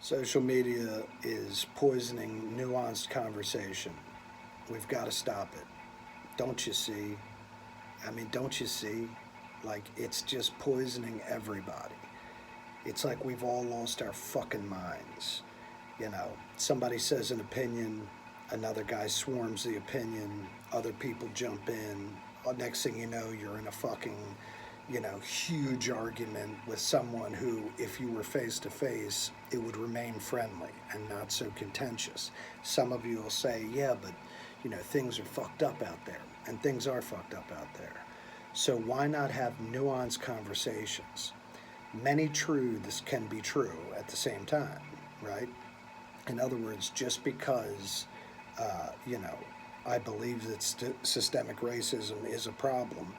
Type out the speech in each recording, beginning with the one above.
Social media is poisoning nuanced conversation. We've got to stop it. Don't you see? Don't you see? Like, it's just poisoning everybody. It's like we've all lost our fucking minds. Somebody says an opinion, another guy swarms the opinion, other people jump in. Next thing you know, you're in a fucking, huge argument with someone who, if you were face to face, it would remain friendly and not so contentious. Some of you will say, yeah, but, things are fucked up out there. And things are fucked up out there. So why not have nuanced conversations? Many truths can be true at the same time, right? In other words, just because, I believe that systemic racism is a problem,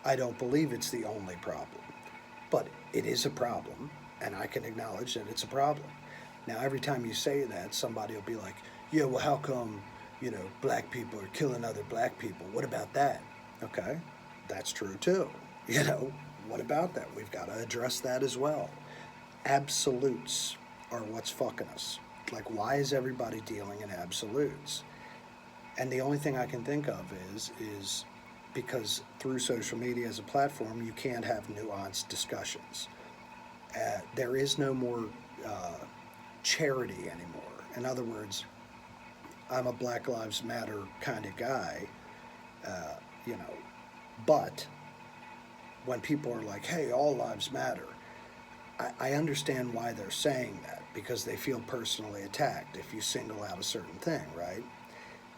I don't believe it's the only problem. But it is a problem, and I can acknowledge that it's a problem. Now, every time you say that, somebody will be like, yeah, well, how come, black people are killing other black people? What about that? Okay, that's true too. What about that? We've got to address that as well. Absolutes are what's fucking us. Like, why is everybody dealing in absolutes? And the only thing I can think of is because through social media as a platform, you can't have nuanced discussions. There is no more charity anymore. In other words, I'm a Black Lives Matter kind of guy, but when people are like, hey, all lives matter, I understand why they're saying that, because they feel personally attacked if you single out a certain thing, right?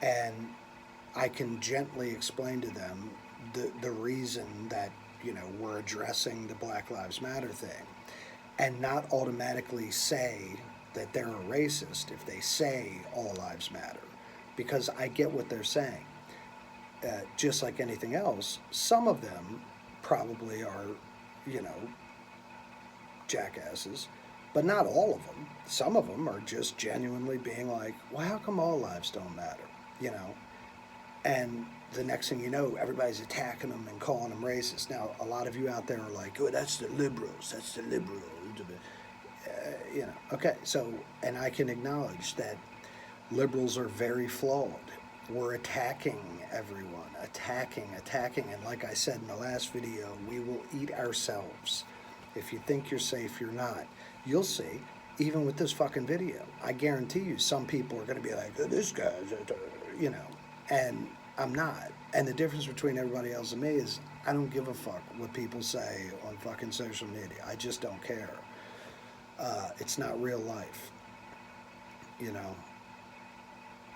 And I can gently explain to them the reason that, we're addressing the Black Lives Matter thing, and not automatically say that they're a racist if they say all lives matter, because I get what they're saying. Just like anything else, some of them probably are, jackasses, but not all of them. Some of them are just genuinely being like, well, how come all lives don't matter? And the next thing you know, everybody's attacking them and calling them racist. Now, a lot of you out there are like, oh, that's the liberals, Okay, so, and I can acknowledge that liberals are very flawed. We're attacking everyone, attacking, and like I said in the last video, we will eat ourselves. If you think you're safe, you're not. You'll see, even with this fucking video, I guarantee you some people are going to be like, oh, this guy's, and I'm not. And the difference between everybody else and me is I don't give a fuck what people say on fucking social media. I just don't care. It's not real life.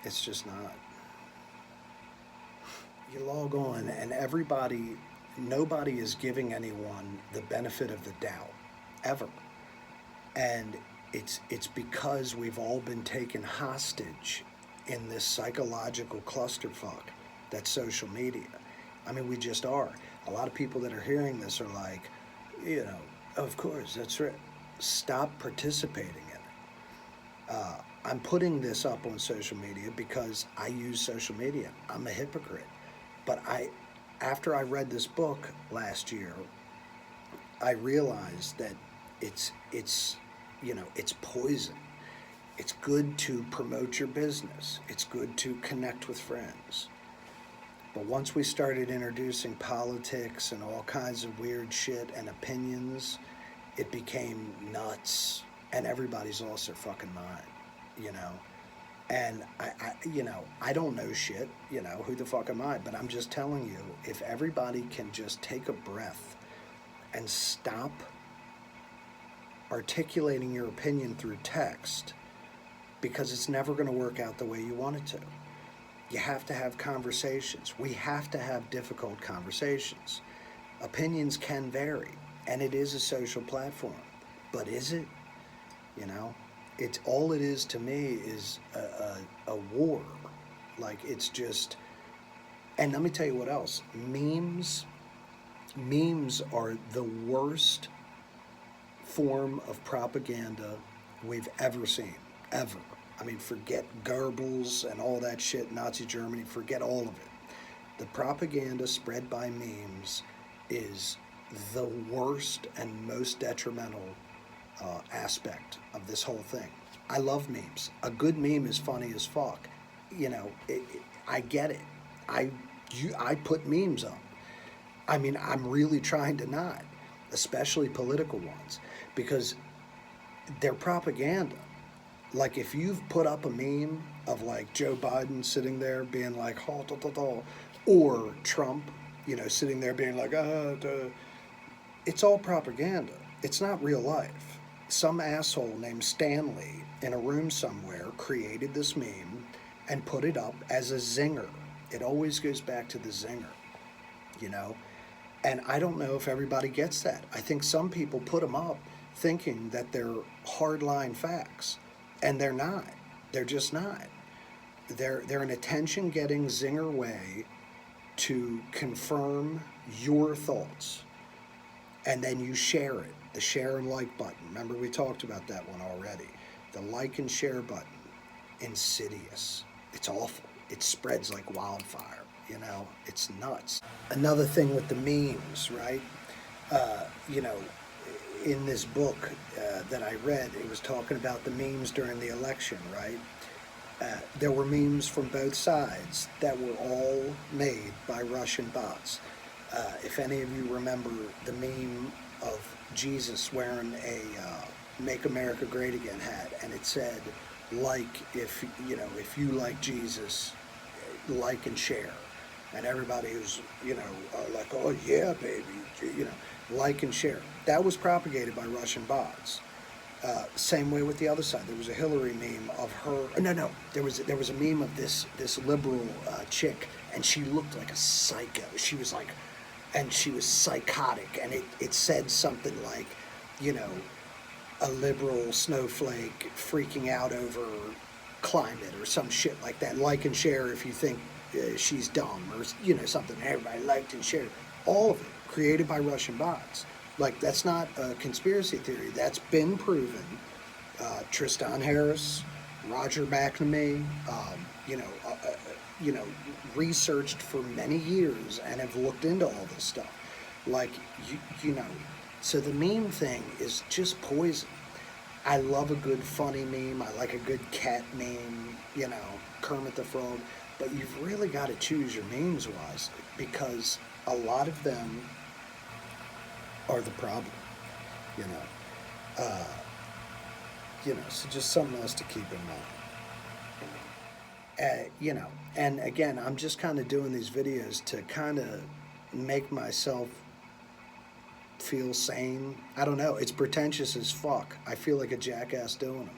It's just not. You log on and nobody is giving anyone the benefit of the doubt, ever. And it's because we've all been taken hostage in this psychological clusterfuck that's social media. We just are. A lot of people that are hearing this are like, of course, that's right. Stop participating in it. I'm putting this up on social media because I use social media. I'm a hypocrite. But after I read this book last year, I realized that it's poison. It's good to promote your business. It's good to connect with friends. But once we started introducing politics and all kinds of weird shit and opinions, it became nuts. And everybody's lost their fucking mind, And I don't know shit, who the fuck am I? But I'm just telling you, if everybody can just take a breath and stop articulating your opinion through text, because it's never going to work out the way you want it to. You have to have conversations. We have to have difficult conversations. Opinions can vary, and it is a social platform. But is it? It's all it is to me is a war. Like, it's just, and let me tell you what else. Memes are the worst form of propaganda we've ever seen, ever. Forget Goebbels and all that shit, Nazi Germany, forget all of it. The propaganda spread by memes is the worst and most detrimental aspect of this whole thing. I love memes. A good meme is funny as fuck. You know, I get it. I put memes up. I mean, I'm really trying to not, especially political ones, because they're propaganda. Like if you've put up a meme of like Joe Biden sitting there being like, "Ha, da, da, da," or Trump, you know, sitting there being like, duh," it's all propaganda. It's not real life. Some asshole named Stanley in a room somewhere created this meme and put it up as a zinger. It always goes back to the zinger, you know? And I don't know if everybody gets that. I think some people put them up thinking that they're hardline facts, and they're not. They're just not. They're an attention-getting zinger way to confirm your thoughts, and then you share it. The share and like button. Remember, we talked about that one already. The like and share button. Insidious. It's awful. It spreads like wildfire. You know, it's nuts. Another thing with the memes, right? You know, in this book that I read, it was talking about the memes during the election, right? There were memes from both sides that were all made by Russian bots. If any of you remember the meme of Jesus wearing a "Make America Great Again" hat, and it said, like, if you like Jesus, like and share. And everybody was, like, "Oh yeah, baby," like and share. That was propagated by Russian bots. Same way with the other side. There was a Hillary meme of her. No. There was a meme of this liberal chick, and she looked like a psycho. She was like, and she was psychotic, and it said something like, a liberal snowflake freaking out over climate or some shit like that. Like and share if you think she's dumb, or something. Everybody liked and shared. All of it created by Russian bots. Like, that's not a conspiracy theory. That's been proven. Tristan Harris, Roger McNamee, researched for many years and have looked into all this stuff. Like, so the meme thing is just poison. I love a good funny meme. I like a good cat meme, Kermit the Frog. But you've really got to choose your memes wisely, because a lot of them are the problem, so just something else to keep in mind. And again, I'm just kind of doing these videos to kind of make myself feel sane. I don't know, it's pretentious as fuck. I feel like a jackass doing them.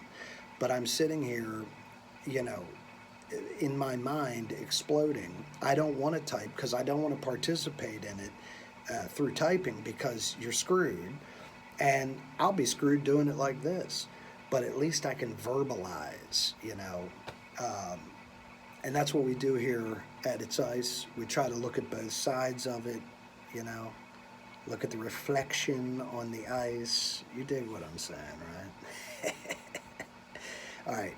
But I'm sitting here, in my mind exploding. I don't want to type because I don't want to participate in it through typing, because you're screwed, and I'll be screwed doing it like this. But at least I can verbalize, and that's what we do here at It's Ice. We try to look at both sides of it, look at the reflection on the ice. You dig what I'm saying, right? All right.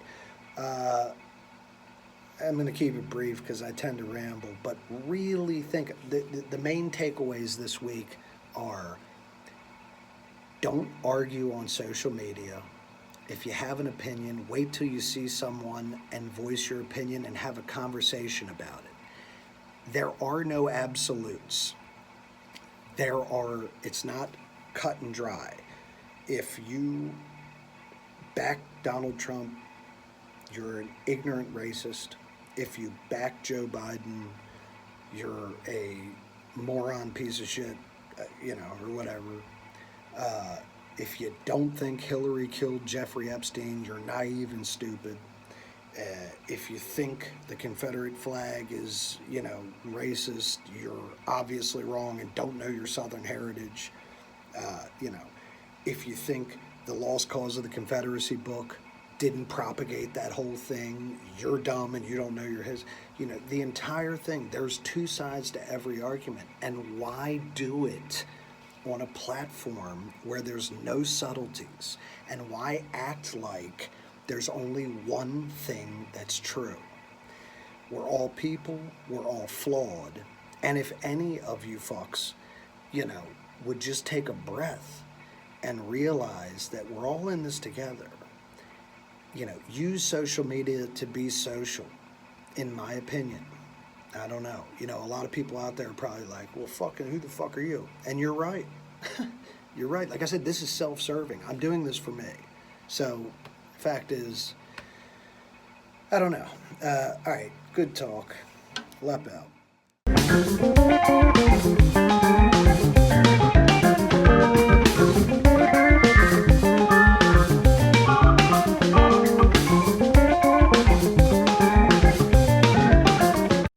I'm going to keep it brief because I tend to ramble, but really think the main takeaways this week are: don't argue on social media. If you have an opinion, wait till you see someone and voice your opinion and have a conversation about it. There are no absolutes. It's not cut and dry. If you back Donald Trump, you're an ignorant racist. If you back Joe Biden, you're a moron piece of shit, or whatever. If you don't think Hillary killed Jeffrey Epstein, you're naive and stupid. If you think the Confederate flag is, racist, you're obviously wrong and don't know your Southern heritage. If you think the Lost Cause of the Confederacy book didn't propagate that whole thing, you're dumb and you don't know your the entire thing. There's two sides to every argument. And why do it on a platform where there's no subtleties? And why act like there's only one thing that's true? We're all people, we're all flawed. And if any of you fucks, would just take a breath and realize that we're all in this together. Use social media to be social, in my opinion. I don't know. A lot of people out there are probably like, well, fucking, who the fuck are you? And you're right. You're right. Like I said, this is self-serving. I'm doing this for me. So, fact is, I don't know. All right, good talk. Lep out.